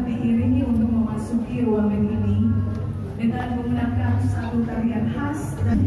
diiringi untuk memasuki ruangan ini dengan menggunakan satu tarian khas dan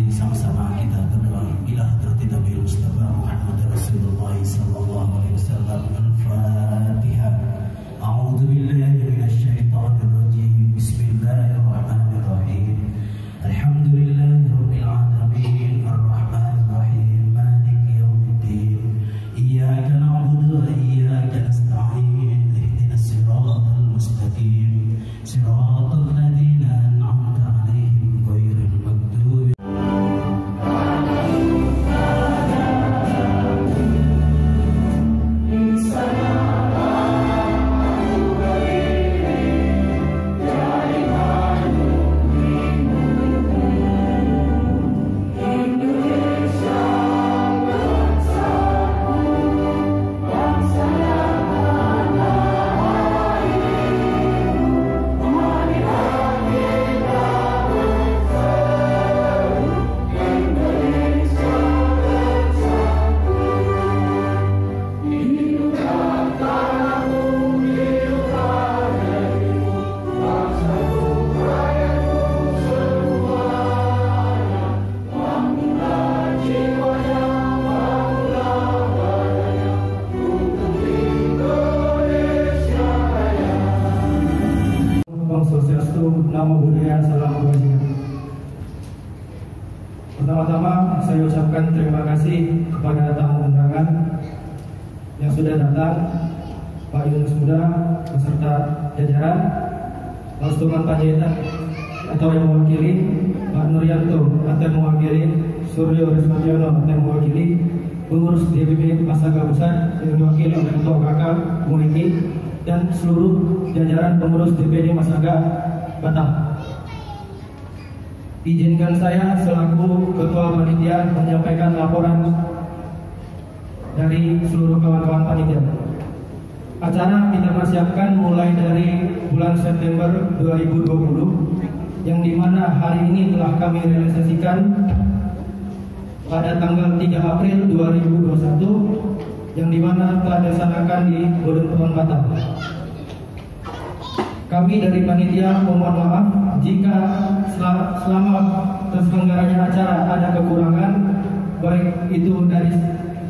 sama-sama kita berdoa ila hadratin Nabi Mustafa Muhammad Rasulullah sallallahu alaihi wasallam. Al-Fatihah. A'udzu billahi minasy syaithanir rajim. Bismillahirrahmanirrahim. Alhamdulillahirabbil alamin arrahmanir rahim maliki yaumiddin. Iyyaka na'budu wa iyyaka nasta'in. Ihdinas siratal mustaqim. Siratal ladzina an'amta 'alaihim ghairil maghdubi Namo Buddhaya, salam kebajikan. Pertama-tama saya ucapkan terima kasih kepada tamu undangan yang sudah datang, Pak Yunus Muda beserta jajaran, Pak Suman Panjaitan atau yang mewakili, Pak Nuryanto atau mewakili Suryo Resmadiono yang mewakili pengurus DPP Masaga Pusat yang diwakili oleh Ketua KK Bung Eki dan seluruh jajaran pengurus DPD Masaga Batam. Izinkan saya selaku Ketua Panitia menyampaikan laporan dari seluruh kawan-kawan panitia. Acara kita persiapkan mulai dari bulan September 2020, yang dimana hari ini telah kami realisasikan pada tanggal 3 April 2021, yang dimana telah dilaksanakan di Golden Pond Batam. Kami dari panitia mohon maaf jika selama terselenggaranya acara ada kekurangan, baik itu dari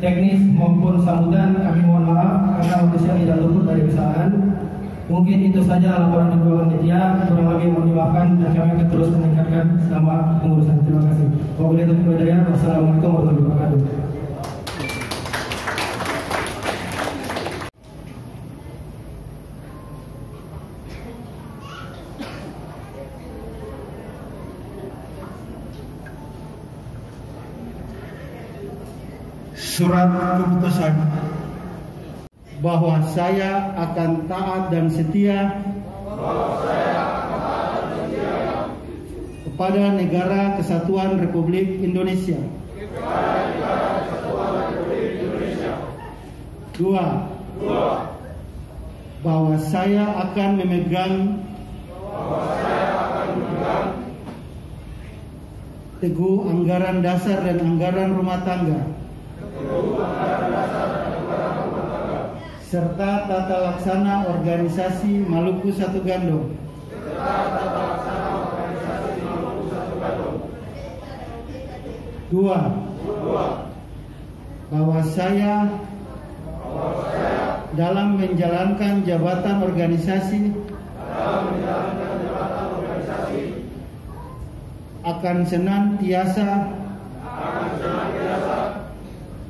teknis maupun sambutan. Kami mohon maaf karena waktunya tidak luput dari kesalahan. Mungkin itu saja laporan dari panitia, kurang lebih mohon dimaafkan dan kami akan terus meningkatkan selama pengurusan. Terima kasih. Wassalamualaikum warahmatullahi wabarakatuh. Surat keputusan bahwa saya akan taat dan setia kepada Negara Kesatuan Republik Indonesia. 2. Bahwa saya akan memegang teguh anggaran dasar dan anggaran rumah tangga serta tata laksana organisasi Maluku Satu Gandong. 2. Bahwa saya dalam menjalankan jabatan organisasi akan senantiasa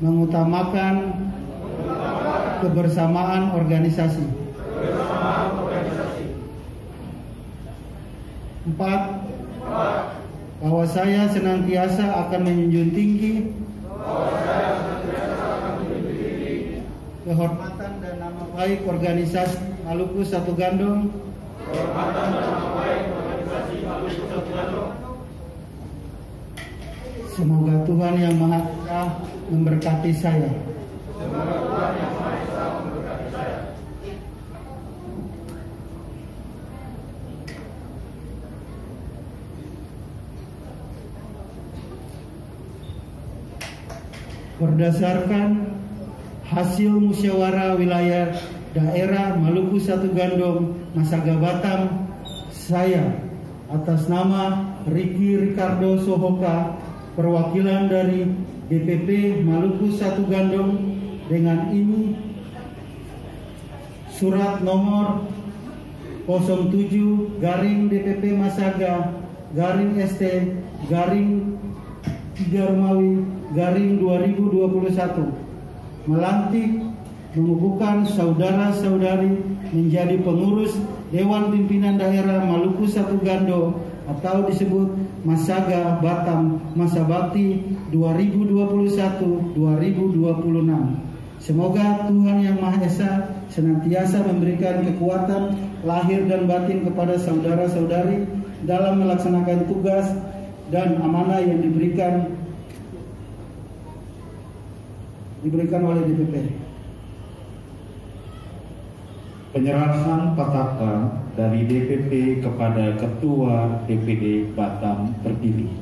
mengutamakan kebersamaan organisasi. 4. Bahwa saya senantiasa akan menjunjung tinggi kehormatan dan nama baik organisasi Maluku Satu Gandong. Semoga Tuhan Yang Maha Esa memberkati saya. Berdasarkan hasil musyawarah wilayah daerah Maluku Satu Gandong Masaga Batam, saya atas nama Ricky Ricardo Sohoka, perwakilan dari DPP Maluku Satu Gandong, dengan ini surat nomor 07 garing DPP Masaga garing ST garing 3 Romawi garing 2021 melantik mengukuhkan saudara-saudari menjadi pengurus Dewan Pimpinan Daerah Maluku Satu Gandong atau disebut Masaga Batam masa bakti 2021-2026. Semoga Tuhan Yang Maha Esa senantiasa memberikan kekuatan lahir dan batin kepada saudara-saudari dalam melaksanakan tugas dan amanah yang diberikan oleh DPP. Penyerahan petaka dari DPP kepada Ketua DPD Batam terpilih.